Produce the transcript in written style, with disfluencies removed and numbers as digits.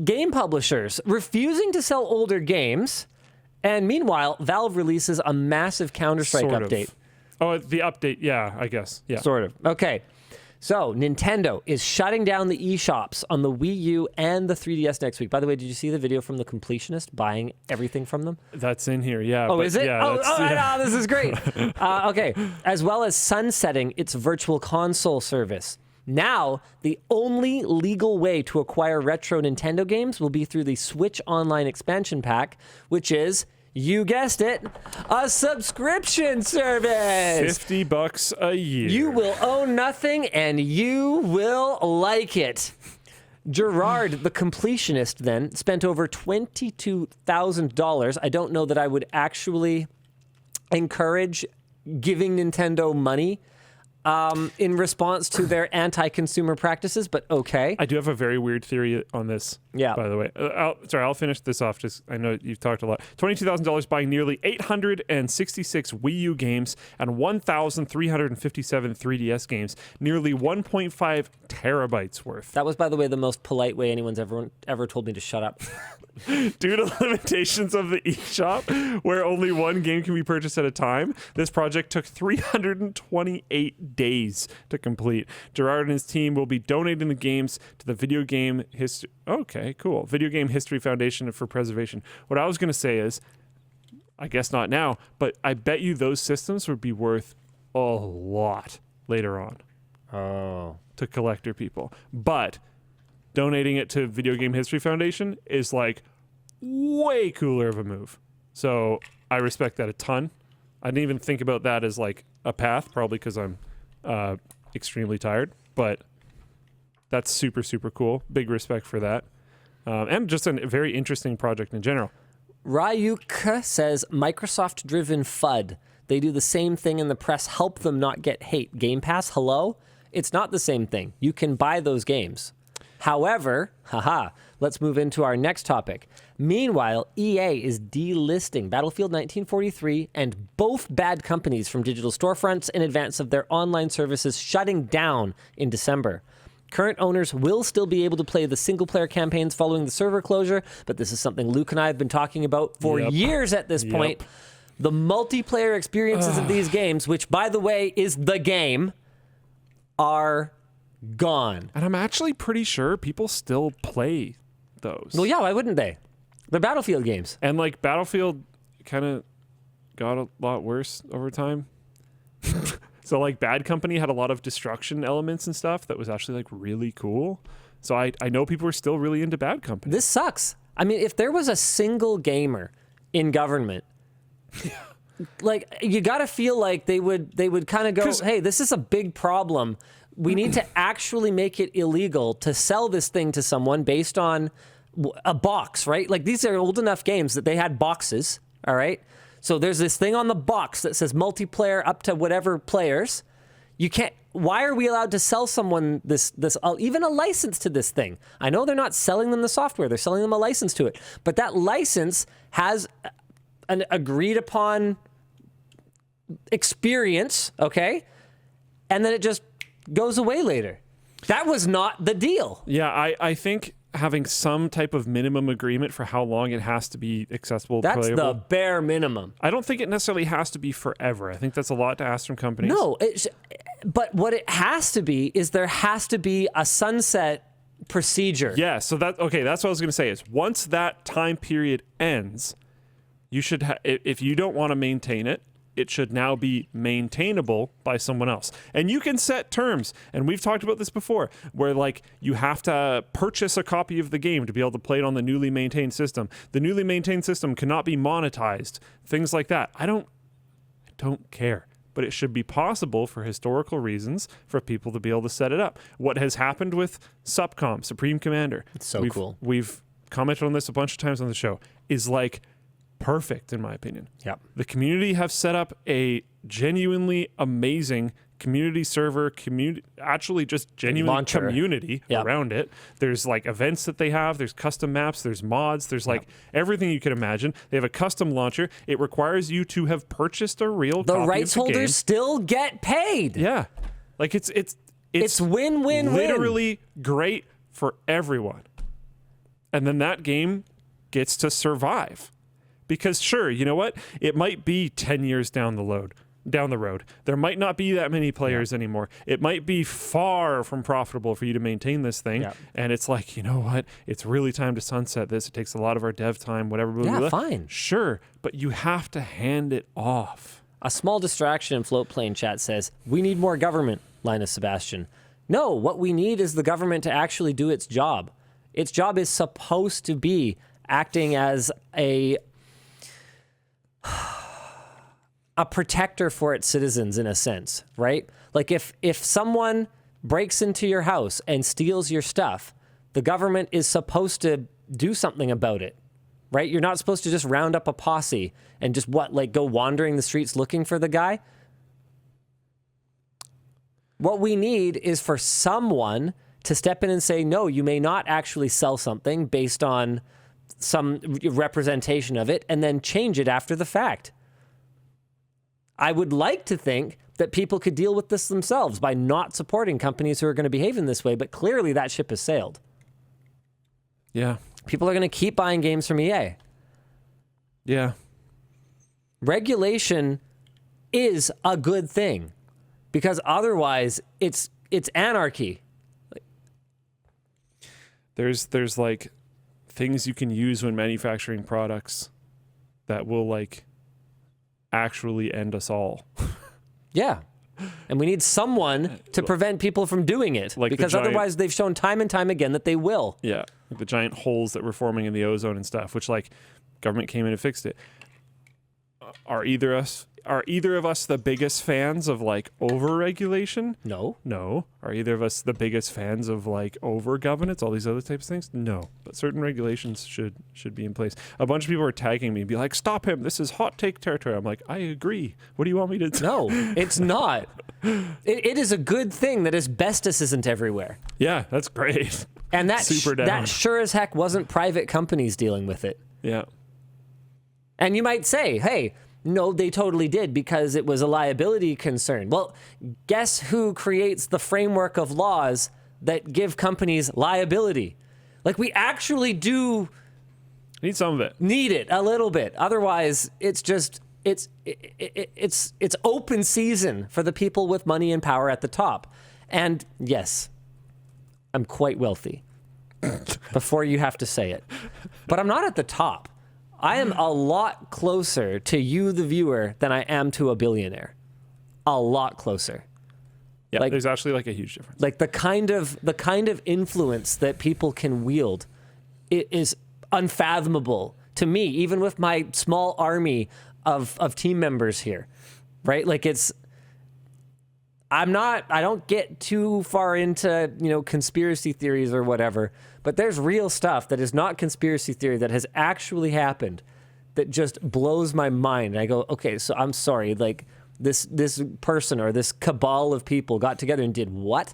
game publishers refusing to sell older games. And meanwhile, Valve releases a massive Counter-Strike update. Oh, the update. Yeah, I guess. Yeah. Sort of. Okay. So Nintendo is shutting down the eShops on the Wii U and the 3DS next week. By the way, did you see the video from the completionist buying everything from them? That's in here, yeah. Oh, is it? Yeah, no, this is great. Okay. As well as sunsetting its virtual console service. Now, the only legal way to acquire retro Nintendo games will be through the Switch Online expansion pack, which is, you guessed it, a subscription service. $50 a year. You will own nothing and you will like it. Gerard, the completionist, then spent over $22,000. I don't know that I would actually encourage giving Nintendo money in response to their anti-consumer practices, but okay. I do have a very weird theory on this, by the way. I'll finish this off. Just I know you've talked a lot. $22,000 buying nearly 866 Wii U games and 1,357 3DS games, nearly 1.5 terabytes worth. That was, by the way, the most polite way anyone's ever told me to shut up. Due to limitations of the eShop, where only one game can be purchased at a time, this project took 328 days to complete. Gerard and his team will be donating the games to the Video Game History... Okay, cool. Video Game History Foundation for Preservation. What I was going to say is, I guess not now, but I bet you those systems would be worth a lot later on. Oh. To collector people. But donating it to Video Game History Foundation is like way cooler of a move. So I respect that a ton. I didn't even think about that as like a path, probably because I'm extremely tired, but that's super, super cool. Big respect for that. And just a very interesting project in general. Ryuk says, Microsoft-driven FUD. They do the same thing and the press help them not get hate. Game Pass, hello? It's not the same thing. You can buy those games. However, let's move into our next topic. Meanwhile, EA is delisting Battlefield 1943 and both bad companies from digital storefronts in advance of their online services shutting down in December. Current owners will still be able to play the single-player campaigns following the server closure, but this is something Luke and I have been talking about for years at this point. The multiplayer experiences of these games, which, by the way, is the game, are gone. And I'm actually pretty sure people still play those. Well, yeah, why wouldn't they? They're Battlefield games. And like Battlefield kind of got a lot worse over time. So like Bad Company had a lot of destruction elements and stuff that was actually like really cool. So I know people are still really into Bad Company. This sucks. I mean, if there was a single gamer in government, like you got to feel like they would kind of go, hey, this is a big problem. We need to actually make it illegal to sell this thing to someone based on a box, right? Like these are old enough games that they had boxes, all right? So there's this thing on the box that says multiplayer up to whatever players. You can't, why are we allowed to sell someone this even a license to this thing? I know they're not selling them the software, they're selling them a license to it. But that license has an agreed upon experience, okay? And then it just goes away later. That was not the deal. Yeah, I think having some type of minimum agreement for how long it has to be accessible, that's playable. The bare minimum. I don't think it necessarily has to be forever. I think that's a lot to ask from companies. No, but what it has to be is there has to be a sunset procedure. Yeah, so that's what I was going to say is once that time period ends, you should if you don't want to maintain it, it should now be maintainable by someone else. And you can set terms, and we've talked about this before, where like you have to purchase a copy of the game to be able to play it on the newly maintained system. The newly maintained system cannot be monetized, things like that. I don't care. But it should be possible for historical reasons for people to be able to set it up. What has happened with SubCom, Supreme Commander, it's so cool. We've commented on this a bunch of times on the show, is like perfect in my opinion. Yep. The community have set up a genuinely amazing community server, actually just genuine launcher. Community around it. There's like events that they have, there's custom maps, there's mods, there's like everything you can imagine. They have a custom launcher. It requires you to have purchased a real copy rights of the holders game. Still get paid. Yeah. Like it's win-win-win. Literally great for everyone. And then that game gets to survive. Because sure, you know what? It might be 10 years down the road. There might not be that many players anymore. It might be far from profitable for you to maintain this thing. Yeah. And it's like, you know what? It's really time to sunset this. It takes a lot of our dev time, whatever. Blah, Yeah, blah, blah. fine. Sure, but you have to hand it off. A small distraction in Float Plane chat says, we need more government, Linus Sebastian. No, what we need is the government to actually do its job. Its job is supposed to be acting as a protector for its citizens in a sense, right? Like if someone breaks into your house and steals your stuff, the government is supposed to do something about it, right? You're not supposed to just round up a posse and just go wandering the streets looking for the guy. What we need is for someone to step in and say, no, you may not actually sell something based on some representation of it, and then change it after the fact. I would like to think that people could deal with this themselves by not supporting companies who are going to behave in this way, but clearly that ship has sailed. Yeah. People are going to keep buying games from EA. Yeah. Regulation is a good thing because otherwise it's anarchy. There's like things you can use when manufacturing products that will like actually end us all. Yeah. And we need someone to prevent people from doing it Like the because giant- otherwise they've shown time and time again that they will. Yeah. Like the giant holes that were forming in the ozone and stuff, which like government came in and fixed it. Are either of us the biggest fans of like over-regulation? No. No. Are either of us the biggest fans of like over-governance, all these other types of things? No. But certain regulations should be in place. A bunch of people are tagging me and be like, stop him, this is hot take territory. I'm like, I agree. What do you want me to do? No, it's not. It is a good thing that asbestos isn't everywhere. Yeah, that's great. And that Super down. that sure as heck wasn't private companies dealing with it. Yeah. And you might say, hey, no, they totally did because it was a liability concern. Well, guess who creates the framework of laws that give companies liability? Like we actually do Need some of it. need it a little bit. Otherwise, it's just it's open season for the people with money and power at the top. And yes, I'm quite wealthy. Before you have to say it. But I'm not at the top. I am a lot closer to you, the viewer, than I am to a billionaire. A lot closer. Yeah, Like- there's actually like a huge difference. Like the kind of influence that people can wield, it is unfathomable to me, even with my small army of team members here, right? Like I don't get too far into, conspiracy theories or whatever, but there's real stuff that is not conspiracy theory that has actually happened that just blows my mind. And I go, okay, so I'm sorry, like this person or this cabal of people got together and did what?